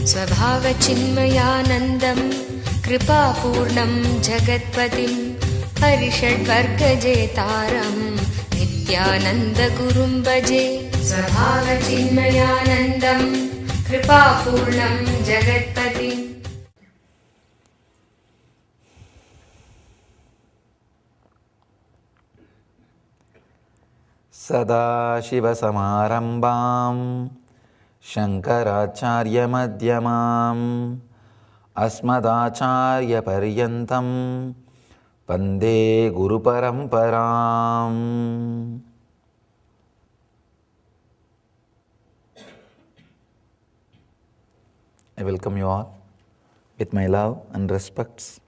स्वभावचिन्मयानन्दं कृपापूर्णं जगत्पतिं हरिषड्वर्गजेतारं नित्यानन्दगुरुं भजे। स्वभावचिन्मयानन्दं कृपापूर्णं जगत्पतिम्। सदाशिवसमारम्भां शङ्कराचार्यमध्यमाम् अस्मदाचार्यपर्यन्तं वन्दे गुरुपरम्पराम्। I welcome you all with my love and respects.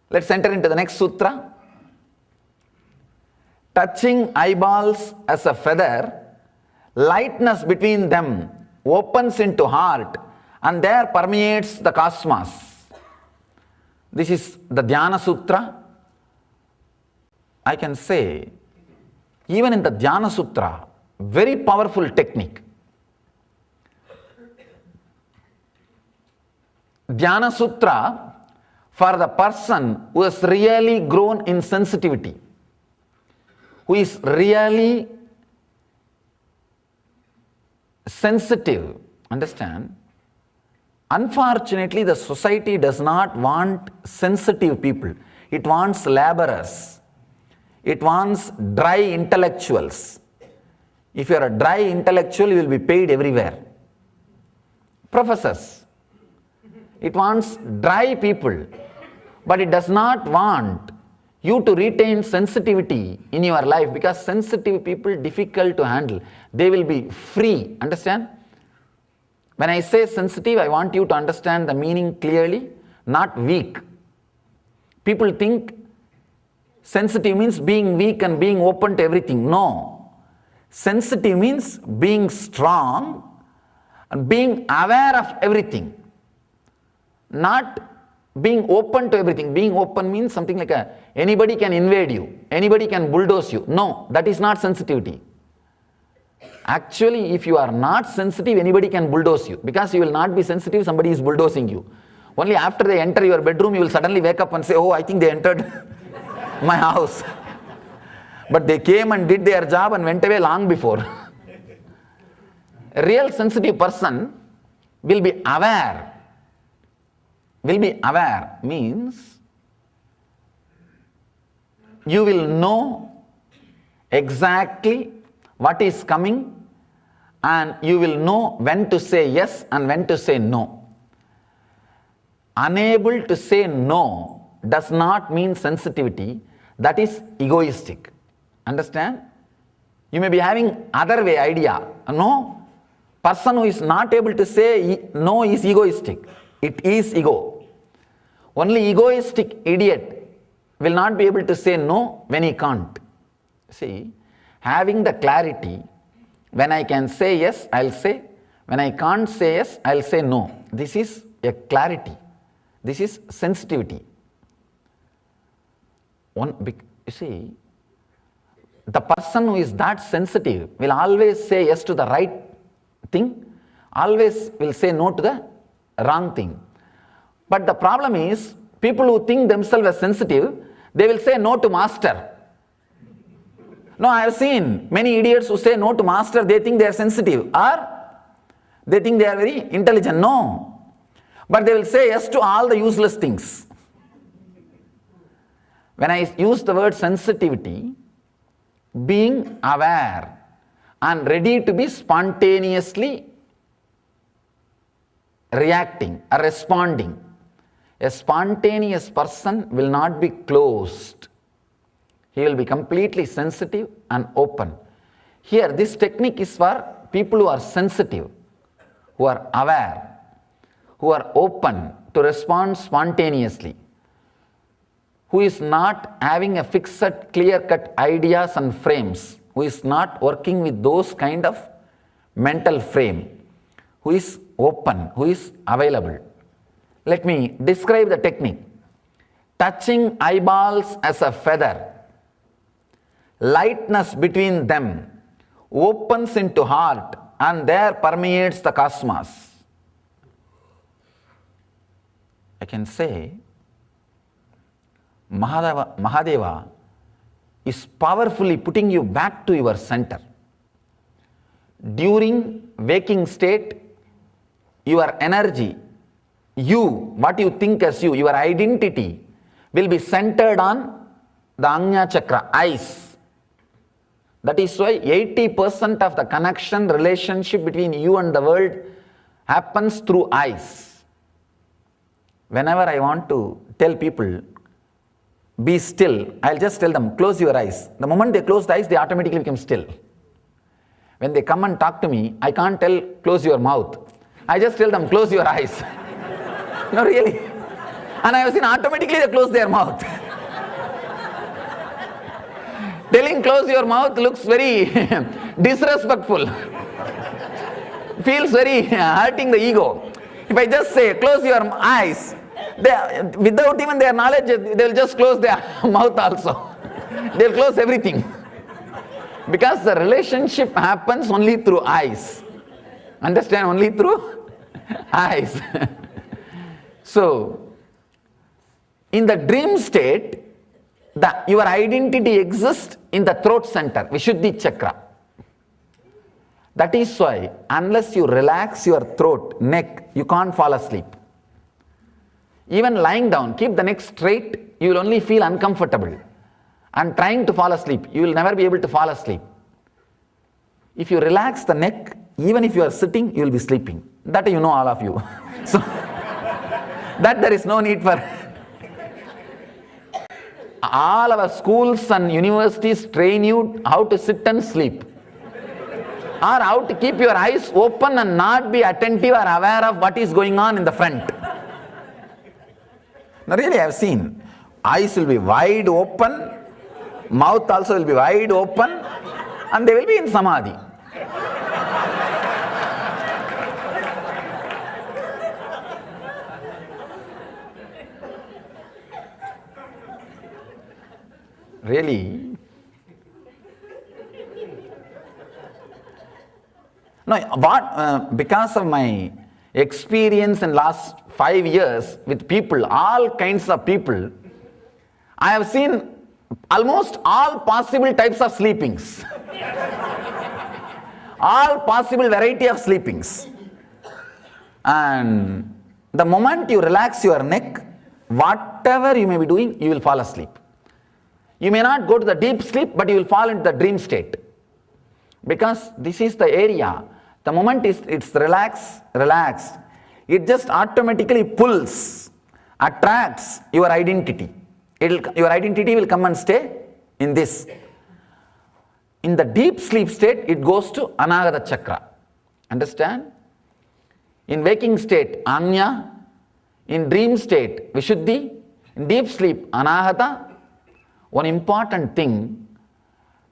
Let's enter into the next sutra. Touching eyeballs as a feather, lightness between them opens into heart and there permeates the cosmos. This is the Dhyana Sutra. I can say, even in the Dhyana Sutra, very powerful technique. Dhyana Sutra for the person who has really grown in sensitivity, who is really sensitive. Understand? Unfortunately, the society does not want sensitive people. It wants laborers. It wants dry intellectuals. If you are a dry intellectual, you will be paid everywhere. Professors. It wants dry people. But it does not want you to retain sensitivity in your life, because sensitive people are difficult to handle. They will be free. Understand? When I say sensitive, I want you to understand the meaning clearly, not weak. People think sensitive means being weak and being open to everything. No. Sensitive means being strong and being aware of everything. Not being open to everything. Being open means something like anybody can invade you, anybody can bulldoze you. No, that is not sensitivity. Actually, if you are not sensitive, anybody can bulldoze you, because you will not be sensitive, somebody is bulldozing you. Only after they enter your bedroom, you will suddenly wake up and say, oh, I think they entered my house. But they came and did their job and went away long before. A real sensitive person will be aware. Will be aware means you will know exactly what is coming and you will know when to say yes and when to say no. Unable to say no does not mean sensitivity. That is egoistic. Understand? You may be having other way idea. No, person who is not able to say no is egoistic. It is ego. Only egoistic idiot will not be able to say no when he can't. See, having the clarity, when I can say yes, I'll say. When I can't say yes, I'll say no. This is a clarity. This is sensitivity. You see, the person who is that sensitive will always say yes to the right thing, always will say no to the wrong thing. But the problem is, people who think themselves as sensitive, they will say no to master. No, I have seen many idiots who say no to master, they think they are sensitive, or they think they are very intelligent. No. But they will say yes to all the useless things. When I use the word sensitivity, being aware and ready to be spontaneously reacting or responding. A spontaneous person will not be closed. He will be completely sensitive and open. Here, this technique is for people who are sensitive, who are aware, who are open to respond spontaneously, who is not having a fixed, clear-cut ideas and frames, who is not working with those kind of mental frame, who is open, who is available. Let me describe the technique. touching eyeballs as a feather. Lightness between them opens into heart and there permeates the cosmos. I can say Mahadeva is powerfully putting you back to your center. During waking state, your energy, what you think as you, your identity will be centered on the Ajna Chakra, eyes. That is why 80% of the connection, relationship between you and the world happens through eyes. Whenever I want to tell people, be still, I'll just tell them, close your eyes. The moment they close the eyes, they automatically become still. When they come and talk to me, I can't tell, close your mouth. I just tell them, close your eyes. No, really. And I have seen automatically they close their mouth. Telling close your mouth looks very disrespectful. Feels very hurting the ego. If I just say close your eyes, without even their knowledge, they will just close their mouth also. They will close everything. Because the relationship happens only through eyes. Understand? Only through eyes. So, in the dream state, your identity exists in the throat center, Vishuddhi Chakra. That is why, unless you relax your throat, neck, you can't fall asleep. Even lying down, keep the neck straight, you will only feel uncomfortable. And trying to fall asleep, you will never be able to fall asleep. If you relax the neck, even if you are sitting, you will be sleeping. That you know, all of you. So, that there is no need for... All our schools and universities train you how to sit and sleep. Or how to keep your eyes open and not be attentive or aware of what is going on in the front. Now really I have seen, eyes will be wide open, mouth also will be wide open, and they will be in Samadhi. Really? No, because of my experience in last 5 years with people, all kinds of people, I have seen almost all possible types of sleepings. All possible variety of sleepings. And the moment you relax your neck, whatever you may be doing, you will fall asleep. You may not go to the deep sleep, but you will fall into the dream state. Because this is the area, the moment it's relaxed, it just automatically pulls, attracts your identity. Your identity will come and stay in this. In the deep sleep state, it goes to Anahata Chakra. Understand? In waking state, Anya. In dream state, Vishuddhi. In deep sleep, Anahata. One important thing,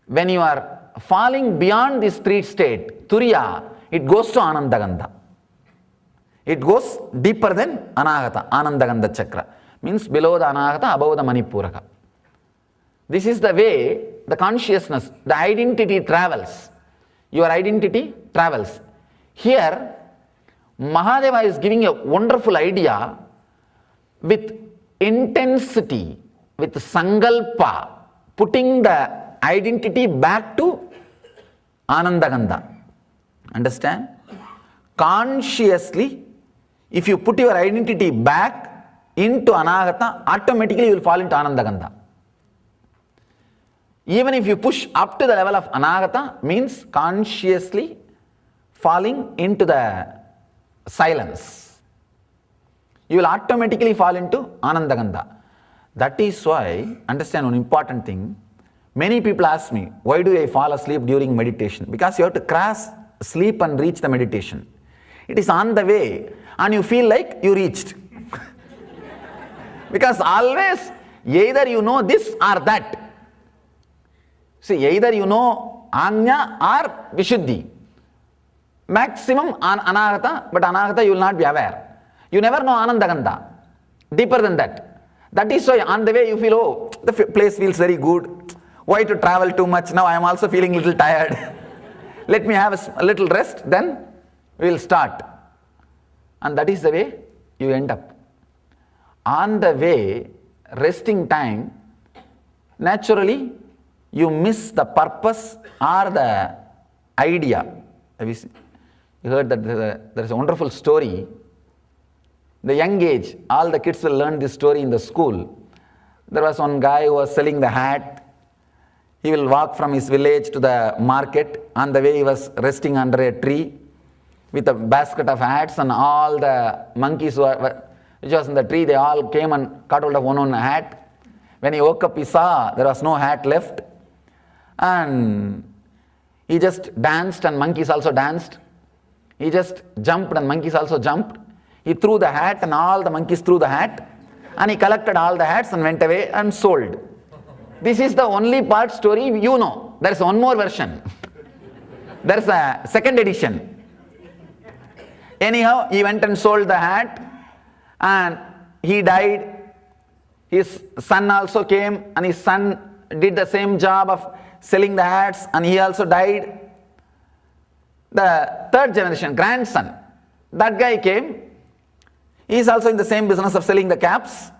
when you are falling beyond this three state, Turiya, it goes to Anandagandha. It goes deeper than Anahata, Anandagandha Chakra. Means below the Anahata, above the Manipuraka. This is the way the consciousness, the identity travels. Your identity travels. Here, Mahadeva is giving a wonderful idea with intensity, with Sangalpa, putting the identity back to Anandagandha. Understand? Consciously, if you put your identity back into Anahata, automatically you will fall into Anandagandha. Even if you push up to the level of Anahata, means consciously falling into the silence. You will automatically fall into Anandagandha. That is why, understand one important thing, many people ask me, why do I fall asleep during meditation? Because you have to cross sleep and reach the meditation. It is on the way and you feel like you reached. Because always, either you know this or that. See, either you know Anya or Vishuddhi. Maximum Anahata, but Anahata you will not be aware. You never know Anandagandha. Deeper than that. That is why on the way you feel, oh, the place feels very good. Why to travel too much? Now I am also feeling a little tired. Let me have a little rest, then we will start. And that is the way you end up. On the way, resting time, naturally you miss the purpose or the idea. You heard that there is a wonderful story. The young age, all the kids will learn this story in the school. There was one guy who was selling the hat. He will walk from his village to the market. On the way he was resting under a tree with a basket of hats, and all the monkeys which was in the tree, they all came and caught hold of one hat. When he woke up, he saw there was no hat left. And he just danced, and monkeys also danced. He just jumped, and monkeys also jumped. He threw the hat, and all the monkeys threw the hat. And he collected all the hats and went away and sold. This is the only part story you know. There is one more version. There is a second edition. Anyhow, he went and sold the hat, and he died. His son also came, and his son did the same job of selling the hats, and he also died. The third generation, grandson, that guy came. He is also in the same business of selling the caps.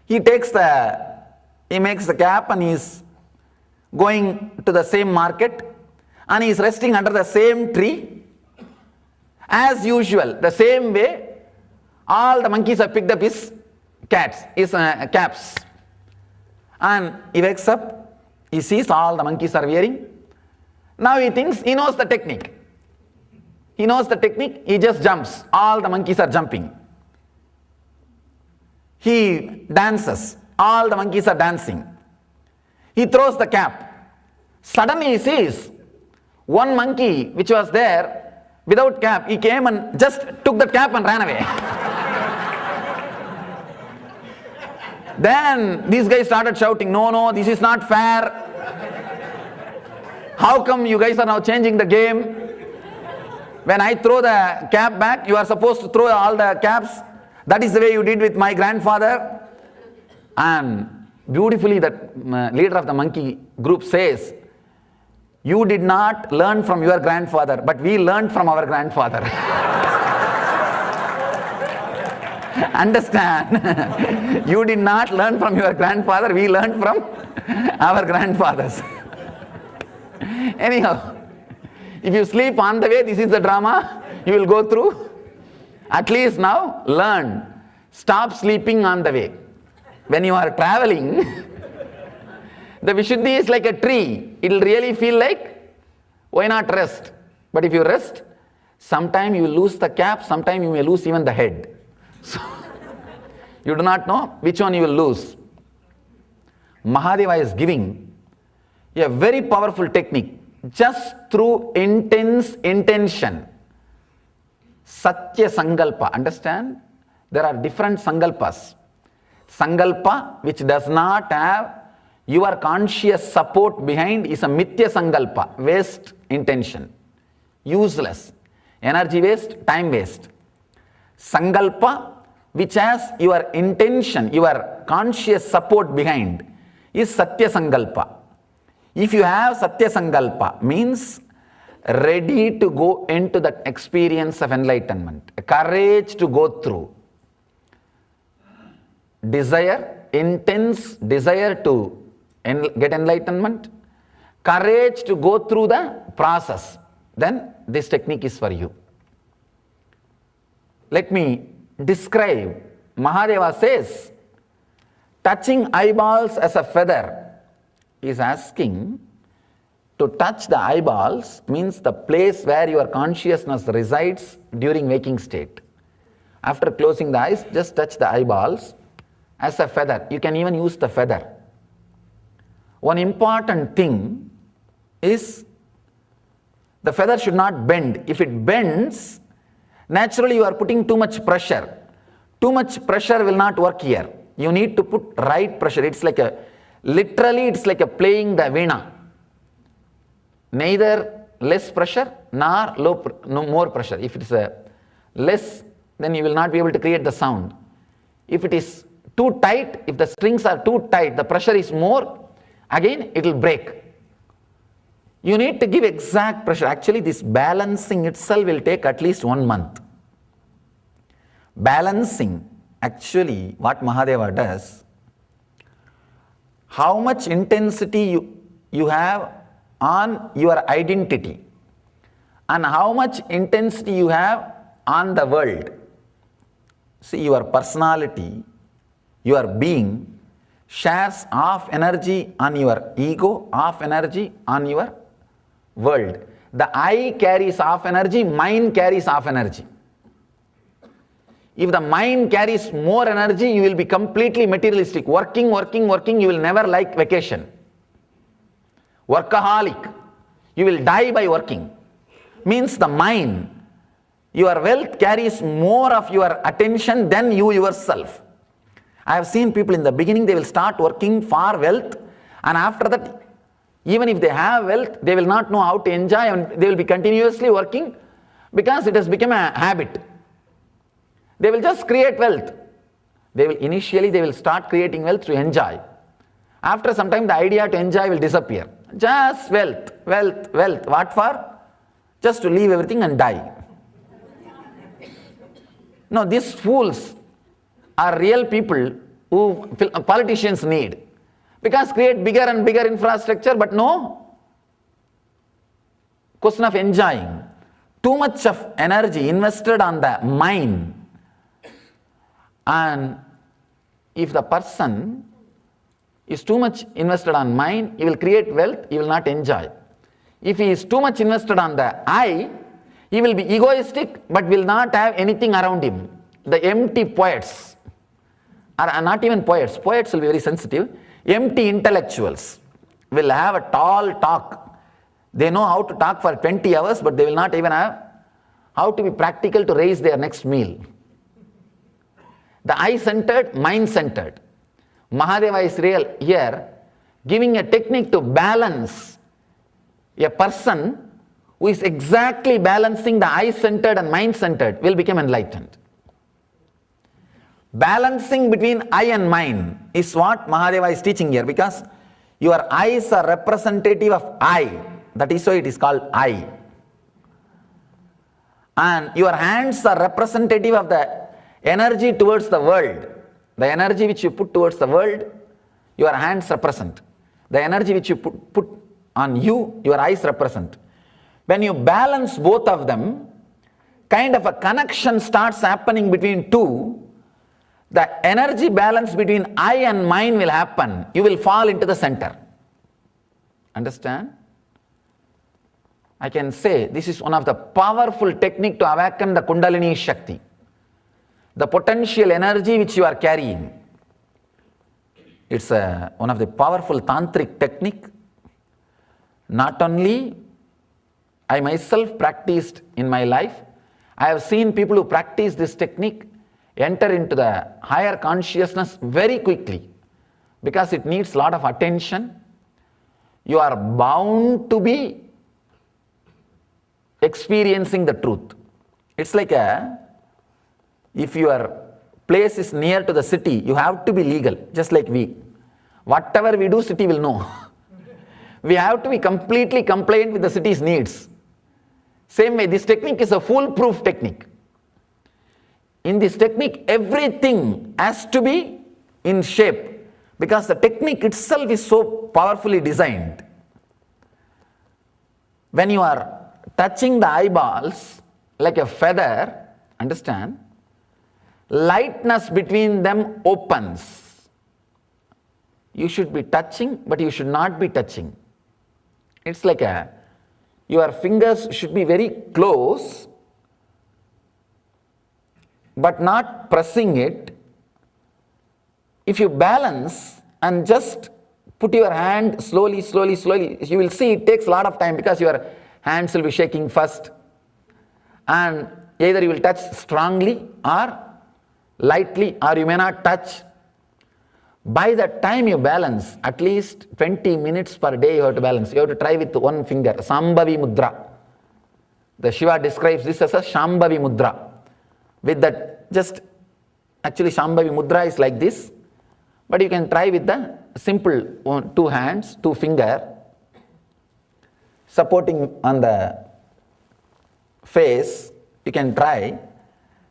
He makes the cap, and he is going to the same market, and he is resting under the same tree. As usual, the same way, all the monkeys have picked up his caps. And he wakes up, he sees all the monkeys are wearing. Now he thinks he knows the technique. He knows the technique, he just jumps. All the monkeys are jumping. He dances. All the monkeys are dancing. He throws the cap. Suddenly he sees one monkey which was there without cap. He came and just took the cap and ran away. Then these guys started shouting, no, this is not fair. How come you guys are now changing the game? When I throw the cap back, you are supposed to throw all the caps. That is the way you did with my grandfather. And beautifully the leader of the monkey group says, you did not learn from your grandfather, but we learned from our grandfather. Understand? You did not learn from your grandfather, we learned from our grandfathers. Anyhow, if you sleep on the way, this is the drama you will go through. At least now, learn. Stop sleeping on the way. When you are traveling, the Vishuddhi is like a tree. It will really feel like, why not rest? But if you rest, sometime you will lose the cap, sometime you may lose even the head. So, you do not know which one you will lose. Mahadeva is giving a very powerful technique just through intense intention. Satya Sankalpa. Understand? There are different Sankalpas. Sankalpa which does not have your conscious support behind is a Mithya Sankalpa, waste intention, useless, energy waste, time waste. Sankalpa which has your intention, your conscious support behind is Satya Sankalpa. If you have Satya Sankalpa, means ready to go into that experience of enlightenment, courage to go through, desire, intense desire to get enlightenment, courage to go through the process, then this technique is for you. Let me describe. Mahadeva says, touching eyeballs as a feather. He is asking, to touch the eyeballs means the place where your consciousness resides during waking state. After closing the eyes, just touch the eyeballs as a feather. You can even use the feather. One important thing is the feather should not bend. If it bends, naturally you are putting too much pressure. Too much pressure will not work here. You need to put right pressure. It's like literally it's like playing the veena. Neither less pressure nor more pressure. If it is less, then you will not be able to create the sound. If it is too tight, if the strings are too tight, the pressure is more, again it will break. You need to give exact pressure. Actually, this balancing itself will take at least 1 month. Balancing, actually, what Mahadeva does, how much intensity you have on your identity and how much intensity you have on the world. See, your personality, your being shares half energy on your ego, half energy on your world. The I carries half energy, mind carries half energy. If the mind carries more energy, you will be completely materialistic. Working, you will never like vacation. Workaholic. You will die by working. Means the mind, your wealth carries more of your attention than you yourself. I have seen people in the beginning, they will start working for wealth, and after that, even if they have wealth, they will not know how to enjoy, and they will be continuously working because it has become a habit. They will just create wealth. Initially they will start creating wealth to enjoy. After some time, the idea to enjoy will disappear. Just wealth. What for? Just to leave everything and die. No, these fools are real people who politicians need. Because create bigger and bigger infrastructure, but no question of enjoying. Too much of energy invested on the mind. And if the person is too much invested on mind, he will create wealth, he will not enjoy. If he is too much invested on the I, he will be egoistic but will not have anything around him. The empty poets, or not even poets, poets will be very sensitive. Empty intellectuals will have a tall talk. They know how to talk for 20 hours, but they will not even have how to be practical to raise their next meal. The I-centered, mind-centered. Mahadeva is real here, giving a technique to balance a person who is exactly balancing the I-centered and mind-centered will become enlightened. Balancing between I and mind is what Mahadeva is teaching here, because your eyes are representative of I. That is why it is called I. And your hands are representative of the energy towards the world. The energy which you put towards the world, your hands represent. The energy which you put on you, your eyes represent. When you balance both of them, kind of a connection starts happening between two. The energy balance between I and mind will happen. You will fall into the center. Understand? I can say this is one of the powerful technique to awaken the Kundalini Shakti. The potential energy which you are carrying. It's one of the powerful tantric technique. Not only I myself practiced in my life, I have seen people who practice this technique enter into the higher consciousness very quickly, because it needs a lot of attention. You are bound to be experiencing the truth. It's like if your place is near to the city, you have to be legal, just like we. Whatever we do, city will know. We have to be completely compliant with the city's needs. Same way, this technique is a foolproof technique. In this technique, everything has to be in shape, because the technique itself is so powerfully designed. When you are touching the eyeballs like a feather, understand, lightness between them opens. You should be touching, but you should not be touching. It's like your fingers should be very close, but not pressing it. If you balance and just put your hand slowly, you will see it takes a lot of time, because your hands will be shaking first, and either you will touch strongly or lightly, or you may not touch. By the time you balance, at least 20 minutes per day you have to balance. You have to try with one finger, Shambhavi Mudra. The Shiva describes this as a Shambhavi Mudra. With that, actually Shambhavi Mudra is like this. But you can try with the simple two hands, two fingers, supporting on the face. You can try.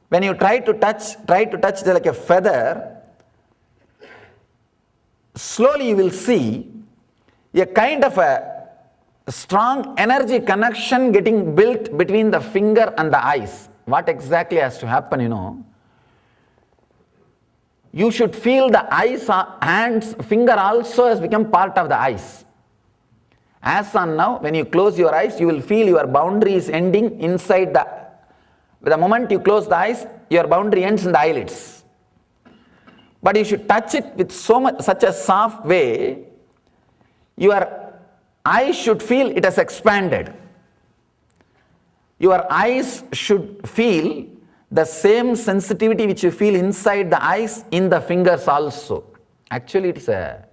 When you try to touch like a feather, slowly you will see a kind of a strong energy connection getting built between the finger and the eyes. What exactly has to happen, You should feel the eyes, hands, finger also has become part of the eyes. As on now, when you close your eyes, you will feel your boundary is ending inside the moment you close the eyes, your boundary ends in the eyelids. But you should touch it with such a soft way, your eyes should feel it has expanded. Your eyes should feel the same sensitivity which you feel inside the eyes in the fingers also. Actually, it is a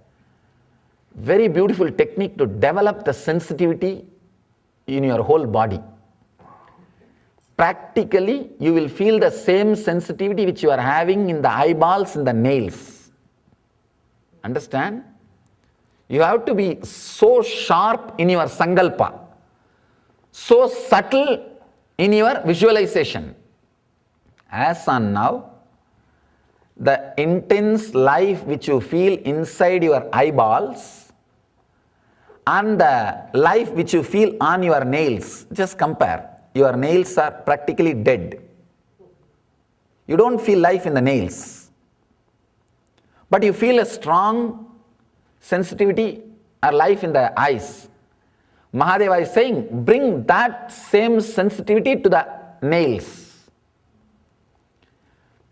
very beautiful technique to develop the sensitivity in your whole body. Practically, you will feel the same sensitivity which you are having in the eyeballs and the nails. Understand? You have to be so sharp in your sankalpa, so subtle in your visualization. As on now, the intense life which you feel inside your eyeballs and the life which you feel on your nails, just compare. Your nails are practically dead. You don't feel life in the nails, but you feel a strong sensitivity or life in the eyes. Mahadeva is saying, bring that same sensitivity to the nails.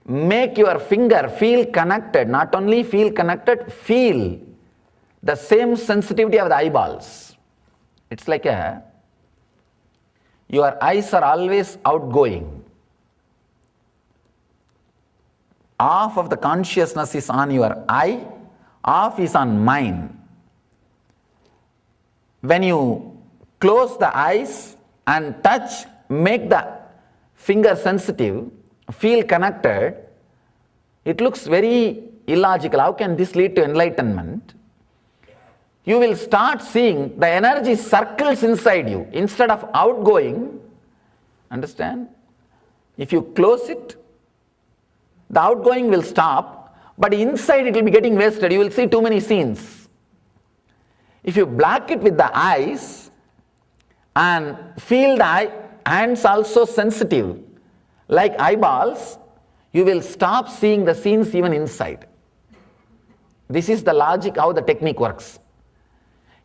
Make your finger feel connected, not only feel connected, feel the same sensitivity of the eyeballs. It's like your eyes are always outgoing. Half of the consciousness is on your eye, half is on mind. When you close the eyes and touch, make the finger sensitive, feel connected, it looks very illogical. How can this lead to enlightenment? You will start seeing the energy circles inside you instead of outgoing. Understand? If you close it, the outgoing will stop, but inside it will be getting wasted. You will see too many scenes. If you black it with the eyes and feel the hands also sensitive, like eyeballs, you will stop seeing the scenes even inside. This is the logic how the technique works.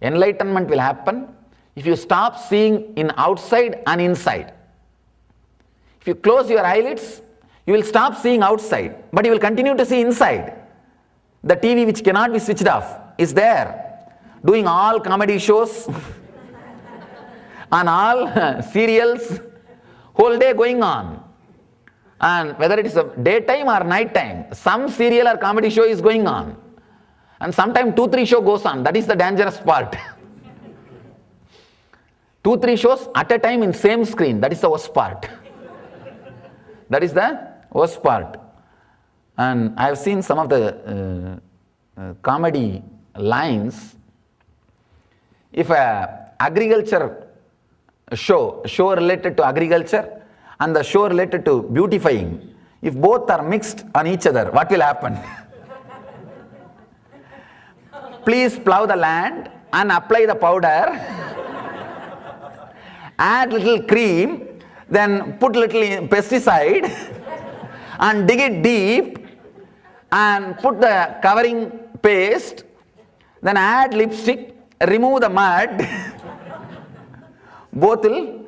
Enlightenment will happen if you stop seeing in outside and inside. If you close your eyelids, you will stop seeing outside, but you will continue to see inside. The TV which cannot be switched off is there, doing all comedy shows and all serials, whole day going on. And whether it is a daytime or night time, some serial or comedy show is going on. And sometimes 2-3 show goes on. That is the dangerous part. 2-3 shows at a time in same screen. That is the worst part. That is the worst part. And I have seen some of the comedy lines. If a agriculture show related to agriculture and the show related to beautifying, if both are mixed on each other, what will happen? Please plow the land and apply the powder, add little cream, then put little pesticide and dig it deep and put the covering paste, then add lipstick, remove the mud, both will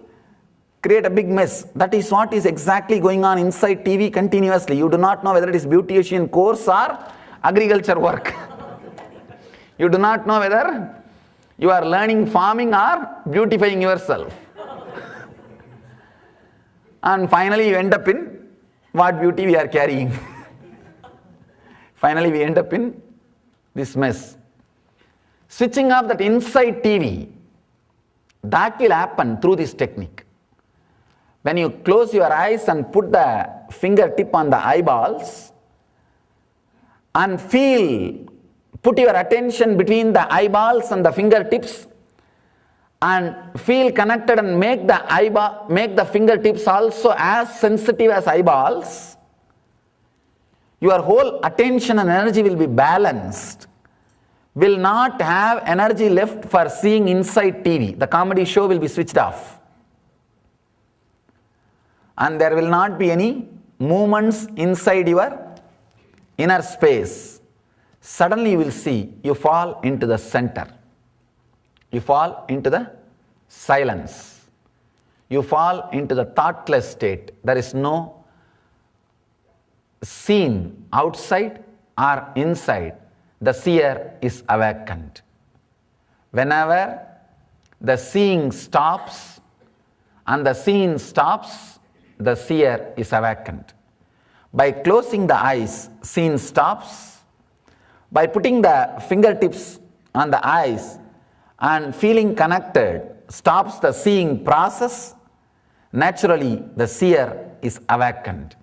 create a big mess. That is what is exactly going on inside TV continuously. You do not know whether it is beautician course or agriculture work. You do not know whether you are learning farming or beautifying yourself. And finally you end up in what beauty we are carrying. Finally we end up in this mess. Switching off that inside TV, that will happen through this technique. When you close your eyes and put the fingertip on the eyeballs and feel Put your attention between the eyeballs and the fingertips and feel connected and make the fingertips also as sensitive as eyeballs. Your whole attention and energy will be balanced. Will not have energy left for seeing inside TV. The comedy show will be switched off. And there will not be any movements inside your inner space. Suddenly you will see you fall into the center. You fall into the silence. You fall into the thoughtless state. There is no scene outside or inside. The seer is awakened. Whenever the seeing stops and the scene stops, the seer is awakened. By closing the eyes, scene stops. By putting the fingertips on the eyes and feeling connected, stops the seeing process. Naturally, the seer is awakened.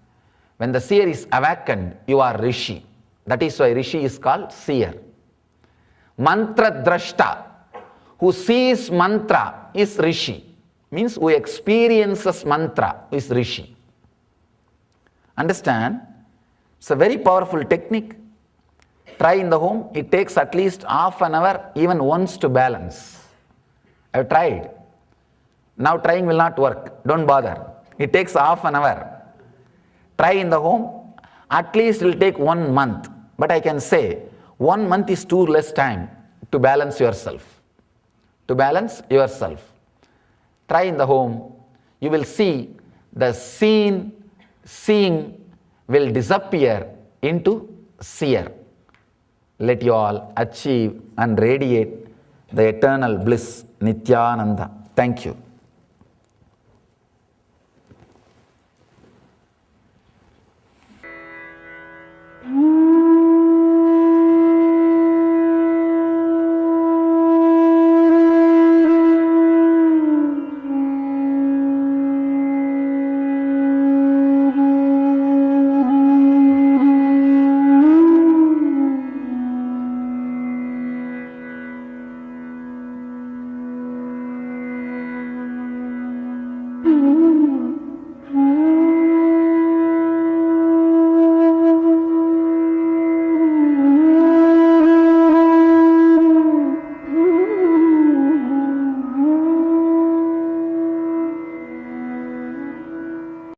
When the seer is awakened, you are Rishi. That is why Rishi is called seer. Mantra drashta, who sees mantra, is Rishi. Means who experiences mantra is Rishi. Understand? It's a very powerful technique. Try in the home. It takes at least half an hour, even once, to balance. I've tried. Now trying will not work. Don't bother. It takes half an hour. Try in the home. At least it will take 1 month. But I can say 1 month is too less time to balance yourself. To balance yourself. Try in the home. You will see the seeing will disappear into seer. Let you all achieve and radiate the eternal bliss, Nityananda. Thank you.